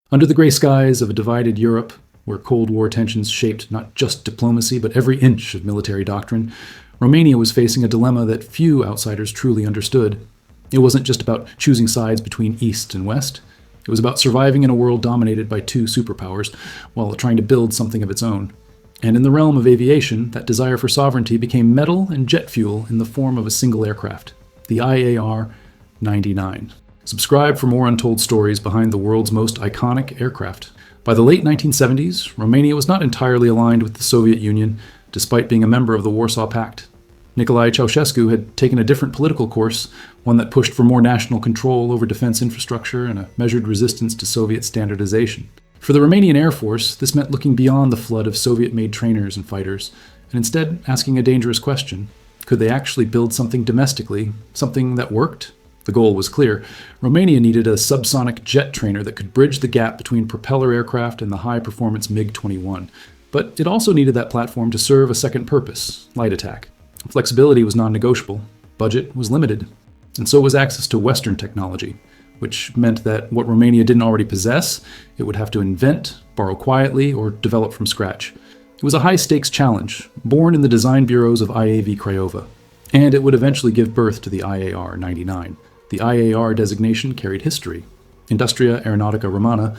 Under the gray skies of a divided Europe, where Cold War tensions shaped not just diplomacy but every inch of military doctrine, Romania was facing a dilemma that few outsiders truly understood. It wasn't just about choosing sides between East and West. It was about surviving in a world dominated by two superpowers while trying to build something of its own. And in the realm of aviation, that desire for sovereignty became metal and jet fuel in the form of a single aircraft, the IAR 99. Subscribe for more untold stories behind the world's most iconic aircraft. By the late 1970s, Romania was not entirely aligned with the Soviet Union, despite being a member of the Warsaw Pact. Nicolae Ceausescu had taken a different political course, one that pushed for more national control over defense infrastructure and a measured resistance to Soviet standardization. For the Romanian Air Force, this meant looking beyond the flood of Soviet-made trainers and fighters, and instead asking a dangerous question. Could they actually build something domestically, something that worked? The goal was clear. Romania needed a subsonic jet trainer that could bridge the gap between propeller aircraft and the high-performance MiG-21. But it also needed that platform to serve a second purpose, light attack. Flexibility was non-negotiable, budget was limited, and so was access to Western technology, which meant that what Romania didn't already possess, it would have to invent, borrow quietly, or develop from scratch. It was a high-stakes challenge, born in the design bureaus of IAV Craiova, and it would eventually give birth to the IAR 99. The IAR designation carried history. Industria Aeronautica Romana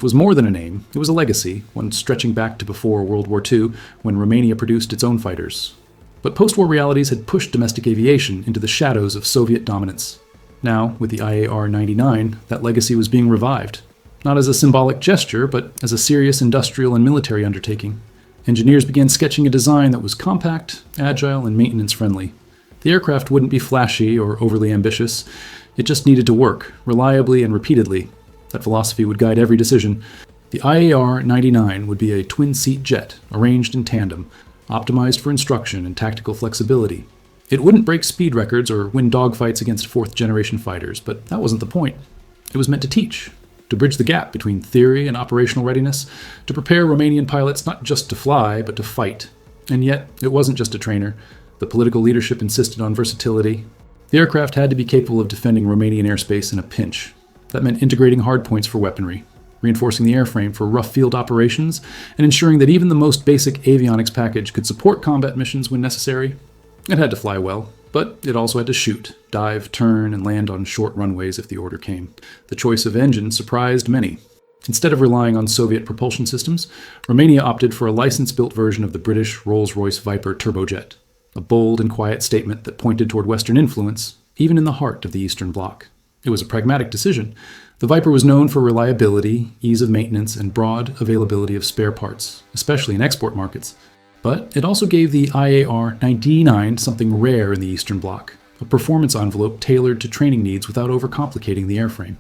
was more than a name, it was a legacy, one stretching back to before World War II, when Romania produced its own fighters. But post-war realities had pushed domestic aviation into the shadows of Soviet dominance. Now, with the IAR 99, that legacy was being revived, not as a symbolic gesture, but as a serious industrial and military undertaking. Engineers began sketching a design that was compact, agile, and maintenance-friendly. The aircraft wouldn't be flashy or overly ambitious. It just needed to work, reliably and repeatedly. That philosophy would guide every decision. The IAR 99 would be a twin-seat jet, arranged in tandem, optimized for instruction and tactical flexibility. It wouldn't break speed records or win dogfights against fourth-generation fighters, but that wasn't the point. It was meant to teach, to bridge the gap between theory and operational readiness, to prepare Romanian pilots not just to fly, but to fight. And yet, it wasn't just a trainer. The political leadership insisted on versatility. The aircraft had to be capable of defending Romanian airspace in a pinch. That meant integrating hardpoints for weaponry, reinforcing the airframe for rough field operations, and ensuring that even the most basic avionics package could support combat missions when necessary. It had to fly well, but it also had to shoot, dive, turn, and land on short runways if the order came. The choice of engine surprised many. Instead of relying on Soviet propulsion systems, Romania opted for a license-built version of the British Rolls-Royce Viper turbojet, a bold and quiet statement that pointed toward Western influence, even in the heart of the Eastern Bloc. It was a pragmatic decision. The Viper was known for reliability, ease of maintenance, and broad availability of spare parts, especially in export markets. But it also gave the IAR 99 something rare in the Eastern Bloc, a performance envelope tailored to training needs without overcomplicating the airframe.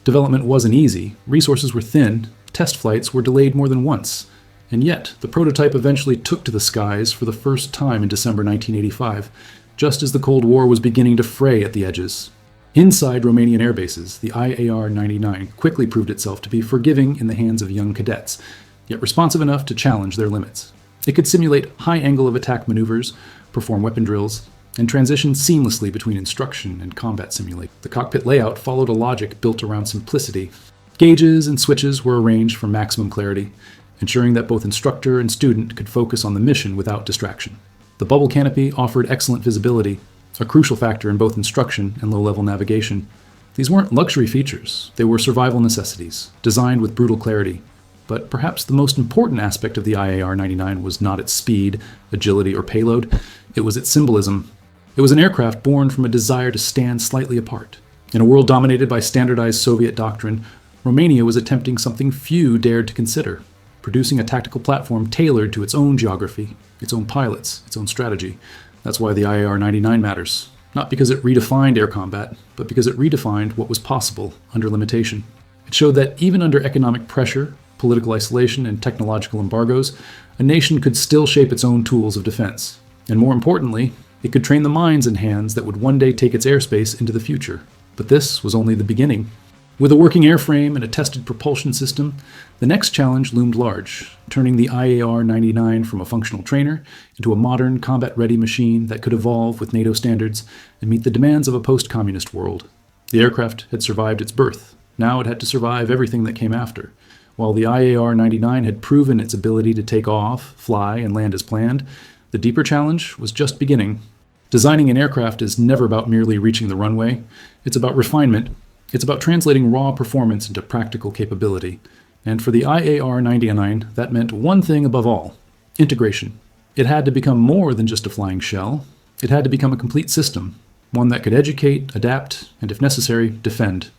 Development wasn't easy, resources were thin, test flights were delayed more than once, and yet the prototype eventually took to the skies for the first time in December 1985, just as the Cold War was beginning to fray at the edges. Inside Romanian air bases, the IAR 99 quickly proved itself to be forgiving in the hands of young cadets, yet responsive enough to challenge their limits. It could simulate high angle of attack maneuvers, perform weapon drills, and transition seamlessly between instruction and combat simulation. The cockpit layout followed a logic built around simplicity. Gauges and switches were arranged for maximum clarity, ensuring that both instructor and student could focus on the mission without distraction. The bubble canopy offered excellent visibility, a crucial factor in both instruction and low-level navigation. These weren't luxury features, they were survival necessities, designed with brutal clarity. But perhaps the most important aspect of the IAR 99 was not its speed, agility, or payload. It was its symbolism. It was an aircraft born from a desire to stand slightly apart. In a world dominated by standardized Soviet doctrine, Romania was attempting something few dared to consider, producing a tactical platform tailored to its own geography, its own pilots, its own strategy. That's why the IAR 99 matters. Not because it redefined air combat, but because it redefined what was possible under limitation. It showed that even under economic pressure, political isolation, and technological embargoes, a nation could still shape its own tools of defense. And more importantly, it could train the minds and hands that would one day take its airspace into the future. But this was only the beginning. With a working airframe and a tested propulsion system, the next challenge loomed large, turning the IAR 99 from a functional trainer into a modern, combat-ready machine that could evolve with NATO standards and meet the demands of a post-communist world. The aircraft had survived its birth, Now it had to survive everything that came after. While the IAR-99 had proven its ability to take off, fly, and land as planned, the deeper challenge was just beginning. Designing an aircraft is never about merely reaching the runway. It's about refinement. It's about translating raw performance into practical capability. And for the IAR-99, that meant one thing above all: integration. It had to become more than just a flying shell. It had to become a complete system, one that could educate, adapt, and if necessary, defend.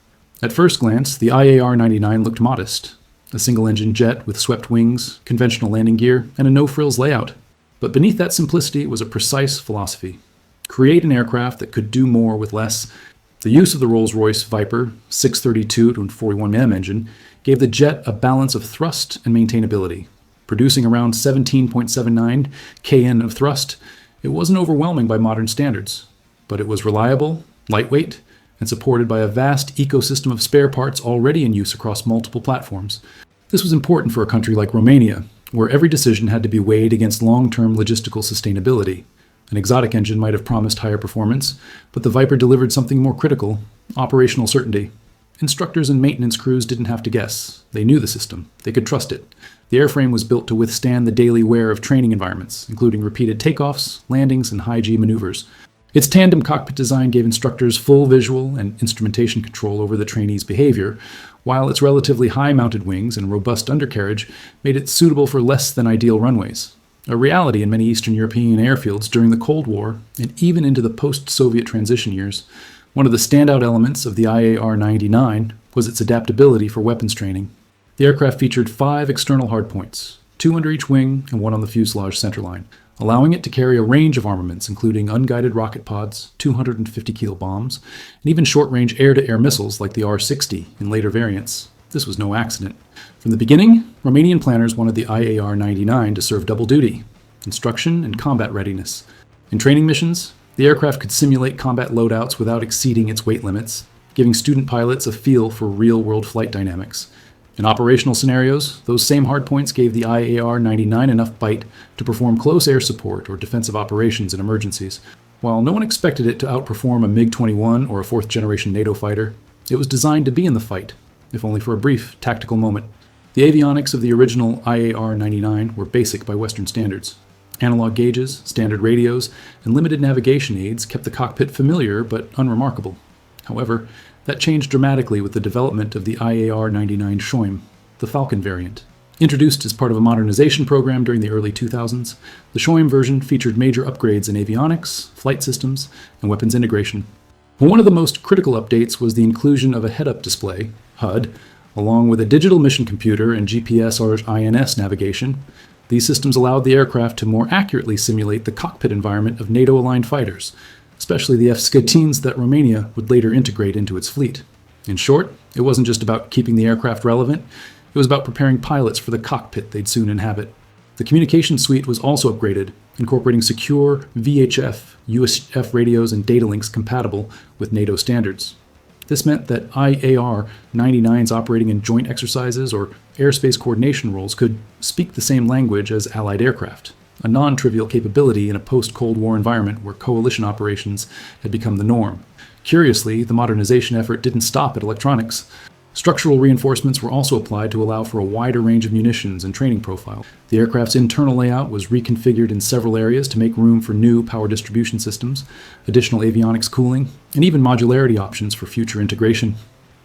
At first glance, the IAR-99 looked modest. A single-engine jet with swept wings, conventional landing gear, and a no-frills layout. But beneath that simplicity was a precise philosophy. Create an aircraft that could do more with less. The use of the Rolls-Royce Viper 632 to 41mm engine gave the jet a balance of thrust and maintainability. Producing around 17.79 kN of thrust, it wasn't overwhelming by modern standards, but it was reliable, lightweight, and supported by a vast ecosystem of spare parts already in use across multiple platforms. This was important for a country like Romania, where every decision had to be weighed against long-term logistical sustainability. An exotic engine might have promised higher performance, but the Viper delivered something more critical: operational certainty. Instructors and maintenance crews didn't have to guess. They knew the system. They could trust it. The airframe was built to withstand the daily wear of training environments, including repeated takeoffs, landings, and high-G maneuvers. Its tandem cockpit design gave instructors full visual and instrumentation control over the trainees' behavior, while its relatively high-mounted wings and robust undercarriage made it suitable for less than ideal runways. A reality in many Eastern European airfields during the Cold War and even into the post-Soviet transition years. One of the standout elements of the IAR-99 was its adaptability for weapons training. The aircraft featured 5 external hardpoints, 2 under each wing and 1 on the fuselage centerline, allowing it to carry a range of armaments, including unguided rocket pods, 250 kilo bombs, and even short-range air-to-air missiles like the R-60 in later variants. This was no accident. From the beginning, Romanian planners wanted the IAR-99 to serve double duty: instruction and combat readiness. In training missions, the aircraft could simulate combat loadouts without exceeding its weight limits, giving student pilots a feel for real-world flight dynamics. In operational scenarios, those same hardpoints gave the IAR-99 enough bite to perform close air support or defensive operations in emergencies. While no one expected it to outperform a MiG-21 or a fourth-generation NATO fighter, it was designed to be in the fight, if only for a brief tactical moment. The avionics of the original IAR-99 were basic by Western standards. Analog gauges, standard radios, and limited navigation aids kept the cockpit familiar but unremarkable. However, that changed dramatically with the development of the IAR-99 Schoim, the Falcon variant. Introduced as part of a modernization program during the early 2000s, the Schoim version featured major upgrades in avionics, flight systems, and weapons integration. One of the most critical updates was the inclusion of a head-up display, HUD, along with a digital mission computer and GPS or INS navigation. These systems allowed the aircraft to more accurately simulate the cockpit environment of NATO-aligned fighters, especially the F-16s that Romania would later integrate into its fleet. In short, it wasn't just about keeping the aircraft relevant, it was about preparing pilots for the cockpit they'd soon inhabit. The communication suite was also upgraded, incorporating secure VHF, USF radios, and data links compatible with NATO standards. This meant that IAR-99s operating in joint exercises or airspace coordination roles could speak the same language as Allied aircraft, a non-trivial capability in a post-Cold War environment where coalition operations had become the norm. Curiously, the modernization effort didn't stop at electronics. Structural reinforcements were also applied to allow for a wider range of munitions and training profile. The aircraft's internal layout was reconfigured in several areas to make room for new power distribution systems, additional avionics cooling, and even modularity options for future integration.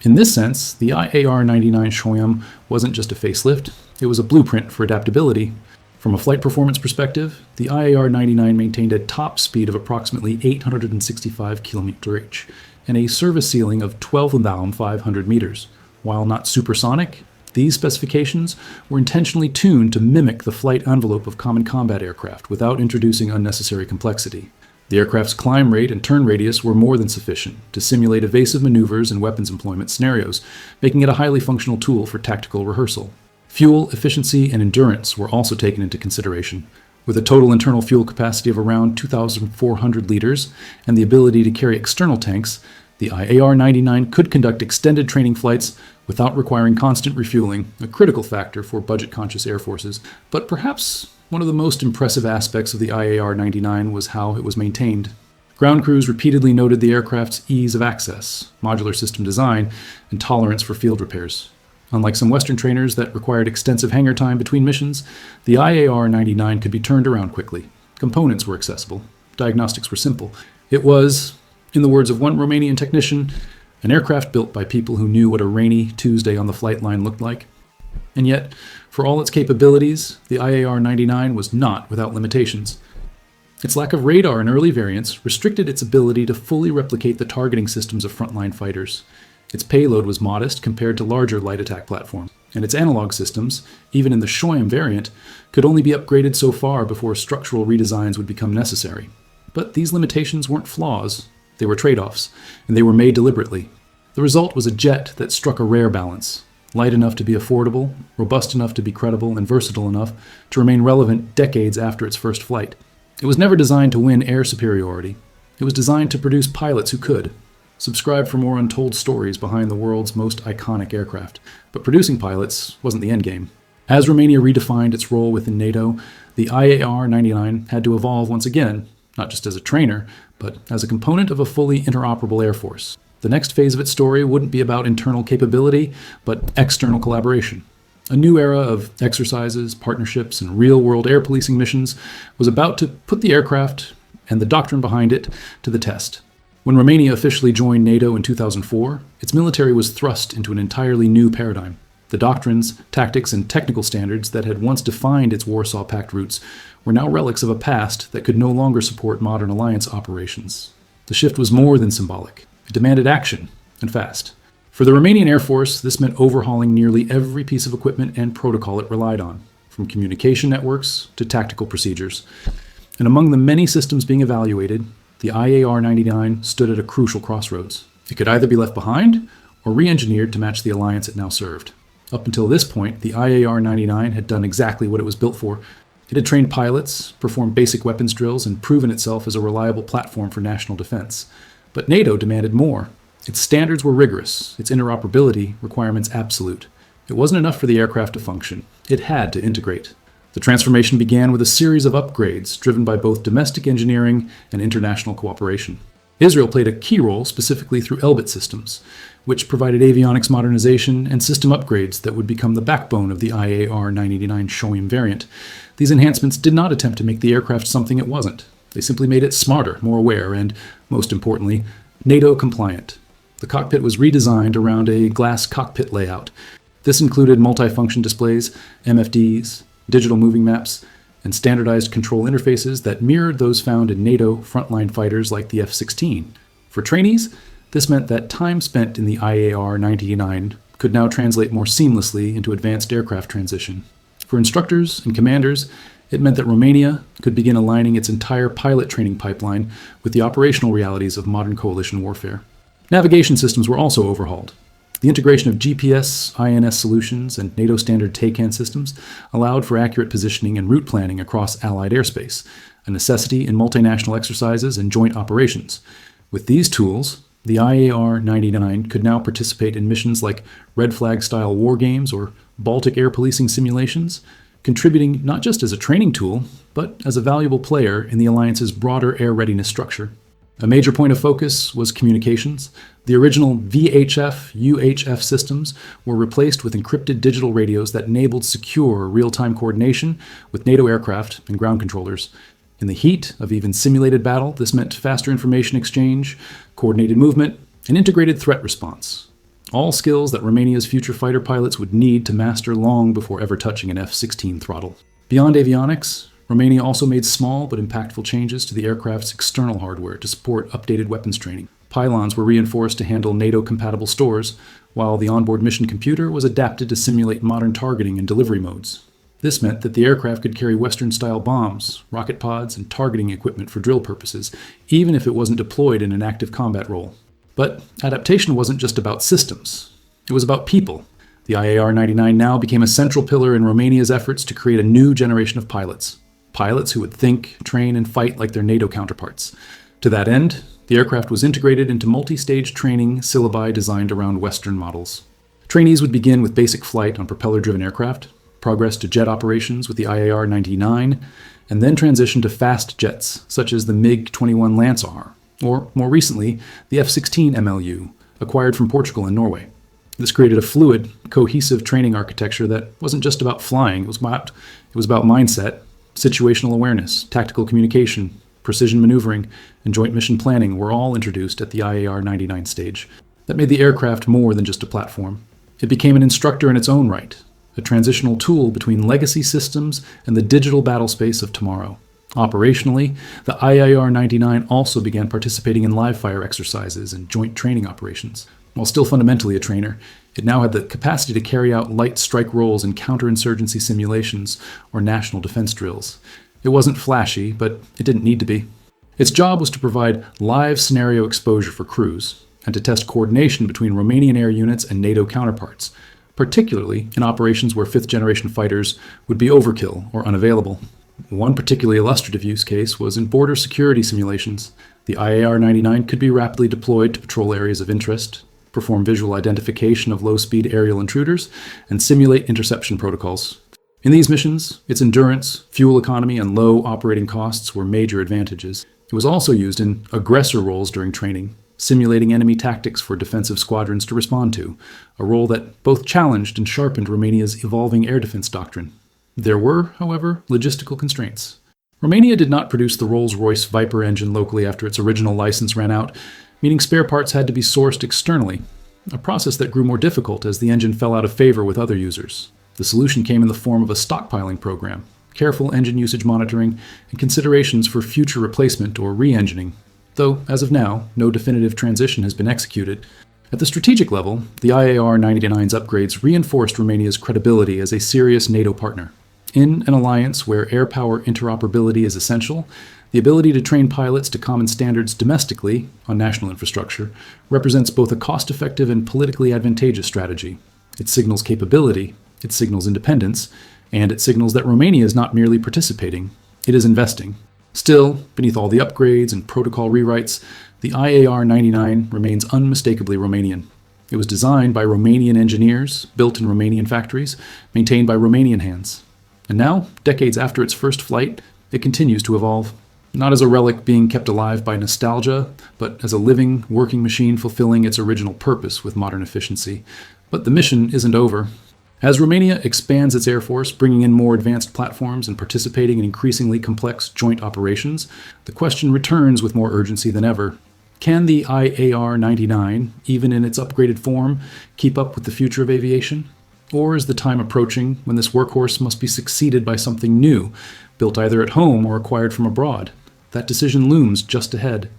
In this sense, the IAR-99 Schoim wasn't just a facelift, it was a blueprint for adaptability. From a flight performance perspective, the IAR-99 maintained a top speed of approximately 865 km/h and a service ceiling of 12,500 meters. While not supersonic, these specifications were intentionally tuned to mimic the flight envelope of common combat aircraft without introducing unnecessary complexity. The aircraft's climb rate and turn radius were more than sufficient to simulate evasive maneuvers and weapons employment scenarios, making it a highly functional tool for tactical rehearsal. Fuel efficiency and endurance were also taken into consideration. With a total internal fuel capacity of around 2,400 liters and the ability to carry external tanks, the IAR-99 could conduct extended training flights without requiring constant refueling, a critical factor for budget-conscious air forces. But perhaps one of the most impressive aspects of the IAR-99 was how it was maintained. Ground crews repeatedly noted the aircraft's ease of access, modular system design, and tolerance for field repairs. Unlike some Western trainers that required extensive hangar time between missions, the IAR-99 could be turned around quickly. Components were accessible. Diagnostics were simple. It was, in the words of one Romanian technician, an aircraft built by people who knew what a rainy Tuesday on the flight line looked like. And yet, for all its capabilities, the IAR-99 was not without limitations. Its lack of radar in early variants restricted its ability to fully replicate the targeting systems of frontline fighters. Its payload was modest compared to larger light attack platforms, and its analog systems, even in the Shoim variant, could only be upgraded so far before structural redesigns would become necessary. But these limitations weren't flaws, they were trade-offs, and they were made deliberately. The result was a jet that struck a rare balance, light enough to be affordable, robust enough to be credible, and versatile enough to remain relevant decades after its first flight. It was never designed to win air superiority. It was designed to produce pilots who could. Subscribe for more untold stories behind the world's most iconic aircraft. But producing pilots wasn't the endgame. As Romania redefined its role within NATO, the IAR-99 had to evolve once again, not just as a trainer, but as a component of a fully interoperable air force. The next phase of its story wouldn't be about internal capability, but external collaboration. A new era of exercises, partnerships, and real-world air policing missions was about to put the aircraft and the doctrine behind it to the test. When Romania officially joined NATO in 2004, its military was thrust into an entirely new paradigm. The doctrines, tactics, and technical standards that had once defined its Warsaw Pact roots were now relics of a past that could no longer support modern alliance operations. The shift was more than symbolic. It demanded action, and fast. For the Romanian Air Force, this meant overhauling nearly every piece of equipment and protocol it relied on, from communication networks to tactical procedures. And among the many systems being evaluated, the IAR-99 stood at a crucial crossroads. It could either be left behind or re-engineered to match the alliance it now served. Up until this point, the IAR-99 had done exactly what it was built for. It had trained pilots, performed basic weapons drills, and proven itself as a reliable platform for national defense. But NATO demanded more. Its standards were rigorous, its interoperability requirements absolute. It wasn't enough for the aircraft to function. It had to integrate. The transformation began with a series of upgrades driven by both domestic engineering and international cooperation. Israel played a key role specifically through Elbit systems, which provided avionics modernization and system upgrades that would become the backbone of the IAR-99 Shoim variant. These enhancements did not attempt to make the aircraft something it wasn't. They simply made it smarter, more aware, and, most importantly, NATO compliant. The cockpit was redesigned around a glass cockpit layout. This included multifunction displays, MFDs, digital moving maps, and standardized control interfaces that mirrored those found in NATO frontline fighters like the F-16. For trainees, this meant that time spent in the IAR-99 could now translate more seamlessly into advanced aircraft transition. For instructors and commanders, it meant that Romania could begin aligning its entire pilot training pipeline with the operational realities of modern coalition warfare. Navigation systems were also overhauled. The integration of GPS, INS solutions, and NATO standard TACAN systems allowed for accurate positioning and route planning across Allied airspace, a necessity in multinational exercises and joint operations. With these tools, the IAR-99 could now participate in missions like Red Flag-style war games or Baltic air policing simulations, contributing not just as a training tool, but as a valuable player in the Alliance's broader air readiness structure. A major point of focus was communications. The original VHF-UHF systems were replaced with encrypted digital radios that enabled secure real-time coordination with NATO aircraft and ground controllers. In the heat of even simulated battle, this meant faster information exchange, coordinated movement, and integrated threat response. All skills that Romania's future fighter pilots would need to master long before ever touching an F-16 throttle. Beyond avionics, Romania also made small but impactful changes to the aircraft's external hardware to support updated weapons training. Pylons were reinforced to handle NATO-compatible stores, while the onboard mission computer was adapted to simulate modern targeting and delivery modes. This meant that the aircraft could carry Western-style bombs, rocket pods, and targeting equipment for drill purposes, even if it wasn't deployed in an active combat role. But adaptation wasn't just about systems. It was about people. The IAR-99 now became a central pillar in Romania's efforts to create a new generation of pilots. Pilots who would think, train, and fight like their NATO counterparts. To that end, the aircraft was integrated into multi-stage training syllabi designed around Western models. Trainees would begin with basic flight on propeller-driven aircraft, progress to jet operations with the IAR-99, and then transition to fast jets, such as the MiG-21 Lancer, or more recently, the F-16 MLU, acquired from Portugal and Norway. This created a fluid, cohesive training architecture that wasn't just about flying, it was about mindset, situational awareness, tactical communication, precision maneuvering, and joint mission planning were all introduced at the IAR 99 stage. That made the aircraft more than just a platform. It became an instructor in its own right, a transitional tool between legacy systems and the digital battlespace of tomorrow. Operationally, the IAR 99 also began participating in live-fire exercises and joint training operations. While still fundamentally a trainer, it now had the capacity to carry out light strike roles in counterinsurgency simulations or national defense drills. It wasn't flashy, but it didn't need to be. Its job was to provide live scenario exposure for crews and to test coordination between Romanian air units and NATO counterparts, particularly in operations where fifth-generation fighters would be overkill or unavailable. One particularly illustrative use case was in border security simulations. The IAR 99 could be rapidly deployed to patrol areas of interest, perform visual identification of low-speed aerial intruders, and simulate interception protocols. In these missions, its endurance, fuel economy, and low operating costs were major advantages. It was also used in aggressor roles during training, simulating enemy tactics for defensive squadrons to respond to, a role that both challenged and sharpened Romania's evolving air defense doctrine. There were, however, logistical constraints. Romania did not produce the Rolls-Royce Viper engine locally after its original license ran out, meaning spare parts had to be sourced externally, a process that grew more difficult as the engine fell out of favor with other users. The solution came in the form of a stockpiling program, careful engine usage monitoring, and considerations for future replacement or re-engineering, though, as of now, no definitive transition has been executed. At the strategic level, the IAR 99's upgrades reinforced Romania's credibility as a serious NATO partner. In an alliance where air power interoperability is essential, the ability to train pilots to common standards domestically on national infrastructure represents both a cost-effective and politically advantageous strategy. It signals capability, it signals independence, and it signals that Romania is not merely participating, it is investing. Still, beneath all the upgrades and protocol rewrites, the IAR 99 remains unmistakably Romanian. It was designed by Romanian engineers, built in Romanian factories, maintained by Romanian hands. And now, decades after its first flight, it continues to evolve. Not as a relic being kept alive by nostalgia, but as a living, working machine fulfilling its original purpose with modern efficiency. But the mission isn't over. As Romania expands its air force, bringing in more advanced platforms and participating in increasingly complex joint operations, the question returns with more urgency than ever. Can the IAR 99, even in its upgraded form, keep up with the future of aviation? Or is the time approaching when this workhorse must be succeeded by something new, built either at home or acquired from abroad? That decision looms just ahead,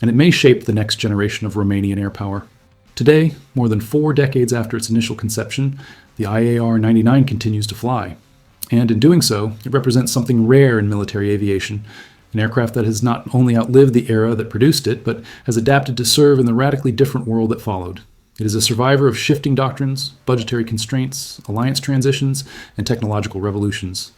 and it may shape the next generation of Romanian air power. Today, more than 4 decades after its initial conception, the IAR 99 continues to fly. And in doing so, it represents something rare in military aviation, an aircraft that has not only outlived the era that produced it, but has adapted to serve in the radically different world that followed. It is a survivor of shifting doctrines, budgetary constraints, alliance transitions, and technological revolutions.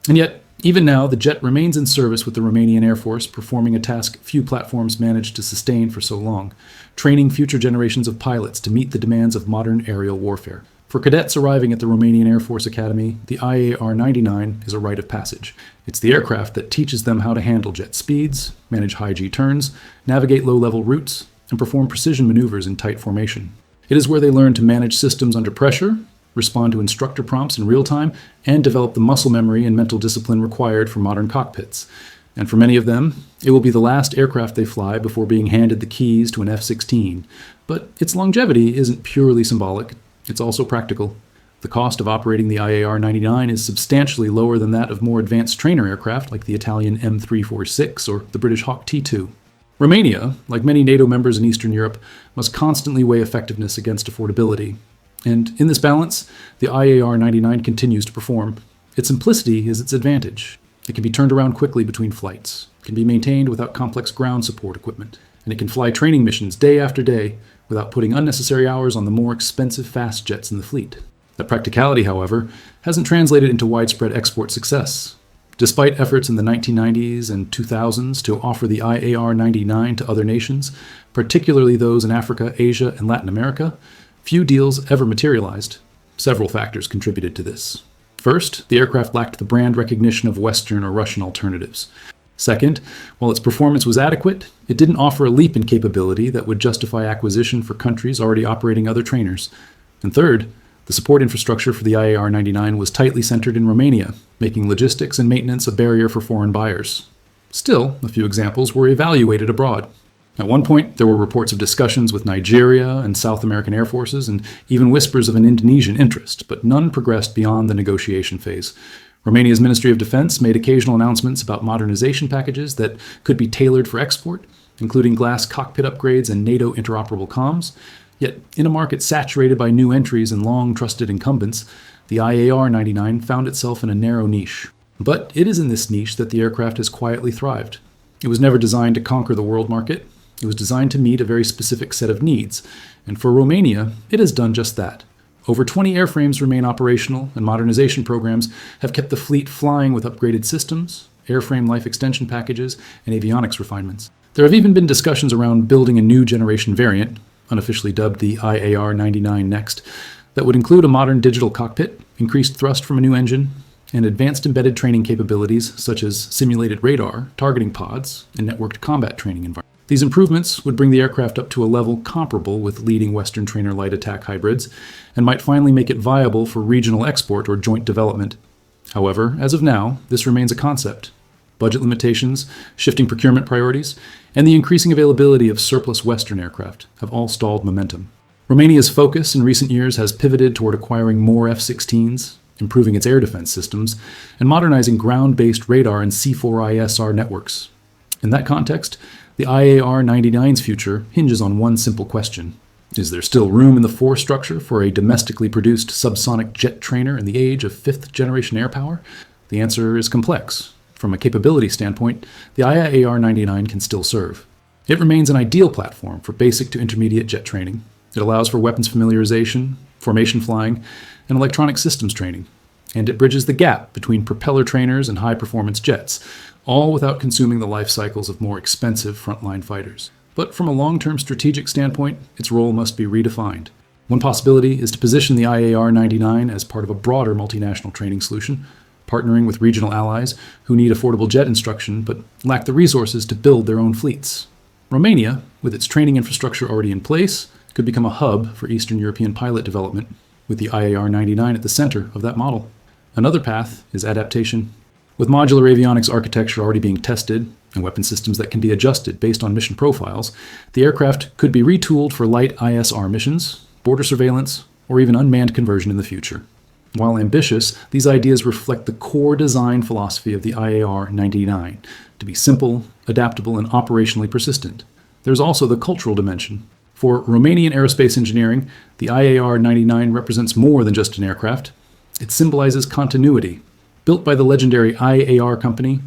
And yet, even now, the jet remains in service with the Romanian Air Force, performing a task few platforms managed to sustain for so long, training future generations of pilots to meet the demands of modern aerial warfare. For cadets arriving at the Romanian Air Force Academy, the IAR 99 is a rite of passage. It's the aircraft that teaches them how to handle jet speeds, manage high-G turns, navigate low-level routes, and perform precision maneuvers in tight formation. It is where they learn to manage systems under pressure, respond to instructor prompts in real time, and develop the muscle memory and mental discipline required for modern cockpits. And for many of them, it will be the last aircraft they fly before being handed the keys to an F-16. But its longevity isn't purely symbolic, it's also practical. The cost of operating the IAR 99 is substantially lower than that of more advanced trainer aircraft like the Italian M346 or the British Hawk T2. Romania, like many NATO members in Eastern Europe, must constantly weigh effectiveness against affordability. And in this balance, the IAR 99 continues to perform. Its simplicity is its advantage. It can be turned around quickly between flights, can be maintained without complex ground support equipment, and it can fly training missions day after day without putting unnecessary hours on the more expensive fast jets in the fleet. That practicality, however, hasn't translated into widespread export success. Despite efforts in the 1990s and 2000s to offer the IAR 99 to other nations, particularly those in Africa, Asia, and Latin America, few deals ever materialized. Several factors contributed to this. First, the aircraft lacked the brand recognition of Western or Russian alternatives. Second, while its performance was adequate, it didn't offer a leap in capability that would justify acquisition for countries already operating other trainers. And third, the support infrastructure for the IAR 99 was tightly centered in Romania, making logistics and maintenance a barrier for foreign buyers. Still, a few examples were evaluated abroad. At one point, there were reports of discussions with Nigeria and South American air forces, and even whispers of an Indonesian interest, but none progressed beyond the negotiation phase. Romania's Ministry of Defense made occasional announcements about modernization packages that could be tailored for export, including glass cockpit upgrades and NATO interoperable comms. Yet, in a market saturated by new entries and long-trusted incumbents, the IAR 99 found itself in a narrow niche. But it is in this niche that the aircraft has quietly thrived. It was never designed to conquer the world market. It was designed to meet a very specific set of needs, and for Romania, it has done just that. Over 20 airframes remain operational, and modernization programs have kept the fleet flying with upgraded systems, airframe life extension packages, and avionics refinements. There have even been discussions around building a new generation variant, unofficially dubbed the IAR 99 Next, that would include a modern digital cockpit, increased thrust from a new engine, and advanced embedded training capabilities such as simulated radar, targeting pods, and networked combat training environments. These improvements would bring the aircraft up to a level comparable with leading Western trainer light attack hybrids, and might finally make it viable for regional export or joint development. However, as of now, this remains a concept. Budget limitations, shifting procurement priorities, and the increasing availability of surplus Western aircraft have all stalled momentum. Romania's focus in recent years has pivoted toward acquiring more F-16s, improving its air defense systems, and modernizing ground-based radar and C4ISR networks. In that context, the IAR 99's future hinges on one simple question. Is there still room in the force structure for a domestically produced subsonic jet trainer in the age of fifth-generation air power? The answer is complex. From a capability standpoint, the IAR 99 can still serve. It remains an ideal platform for basic to intermediate jet training. It allows for weapons familiarization, formation flying, and electronic systems training. And it bridges the gap between propeller trainers and high-performance jets, all without consuming the life cycles of more expensive frontline fighters. But from a long-term strategic standpoint, its role must be redefined. One possibility is to position the IAR 99 as part of a broader multinational training solution, partnering with regional allies who need affordable jet instruction but lack the resources to build their own fleets. Romania, with its training infrastructure already in place, could become a hub for Eastern European pilot development, with the IAR 99 at the center of that model. Another path is adaptation. With modular avionics architecture already being tested and weapon systems that can be adjusted based on mission profiles, the aircraft could be retooled for light ISR missions, border surveillance, or even unmanned conversion in the future. While ambitious, these ideas reflect the core design philosophy of the IAR 99, to be simple, adaptable, and operationally persistent. There's also the cultural dimension. For Romanian aerospace engineering, the IAR 99 represents more than just an aircraft. It symbolizes continuity. Built by the legendary IAR company,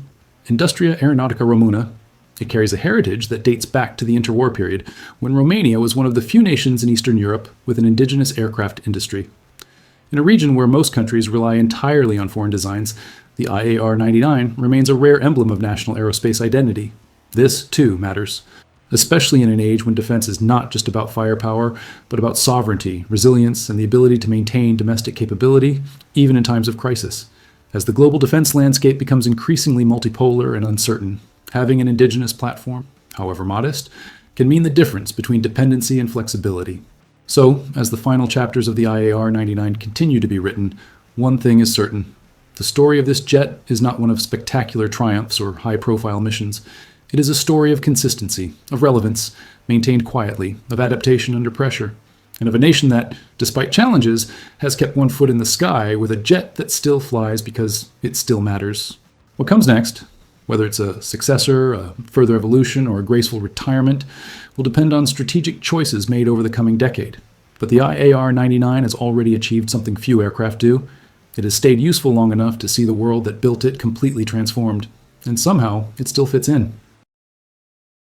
Industria Aeronautica Română, it carries a heritage that dates back to the interwar period, when Romania was one of the few nations in Eastern Europe with an indigenous aircraft industry. In a region where most countries rely entirely on foreign designs, the IAR 99 remains a rare emblem of national aerospace identity. This, too, matters, especially in an age when defense is not just about firepower, but about sovereignty, resilience, and the ability to maintain domestic capability, even in times of crisis. As the global defense landscape becomes increasingly multipolar and uncertain, having an indigenous platform, however modest, can mean the difference between dependency and flexibility. So, as the final chapters of the IAR 99 continue to be written, one thing is certain. The story of this jet is not one of spectacular triumphs or high-profile missions. It is a story of consistency, of relevance, maintained quietly, of adaptation under pressure, and of a nation that, despite challenges, has kept one foot in the sky with a jet that still flies because it still matters. What comes next, whether it's a successor, a further evolution, or a graceful retirement, will depend on strategic choices made over the coming decade. But the IAR 99 has already achieved something few aircraft do. It has stayed useful long enough to see the world that built it completely transformed. And somehow, it still fits in.